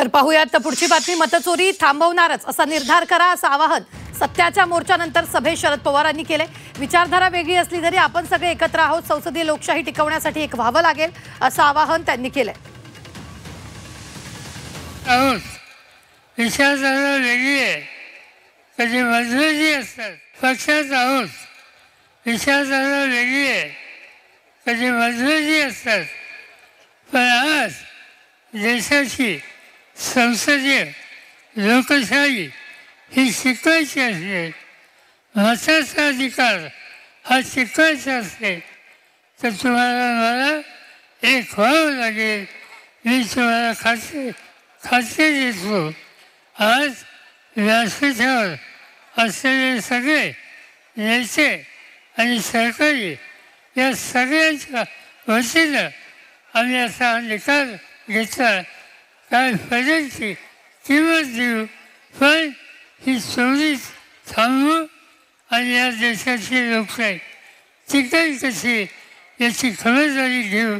तर पाहूयात पुढची बातमी. मतचोरी थांबवणारच असा निर्धार करा असं आवाहन सत्याच्या मोर्चानंतर सभेत शरद पवारांनी केले. विचारधारा वेगळी असली तरी आपण सगळे एकत्र आहोत, संसदीय लोकशाही टिकवण्यासाठी एक व्हावं लागेल असं आवाहन त्यांनी केलंय. विचारधारा वेगळी आहे, कधी मतभेदी असतात. पक्षात आहोत, विचारधारा वेगळी आहे, कधी मतभेदी असतात. पण आज देशाची संसदीय लोकशाही ही शिकवायची असते, मताचा अधिकार हा शिकवायचा असते, तर तुम्हाला मला एक व्हावं लागेल. मी तुम्हाला खात्री देतो. आज व्यासपीठावर असलेले सगळे नेते आणि सरकारी या सगळ्यांच्या वतीनं आम्ही असा निकाल घेतला. काय पडेलची किंमत देऊ, पण ही चोरी थांबवू आणि या देशाची लोकशाही टिकेल कशी याची खबरदारी घेऊ.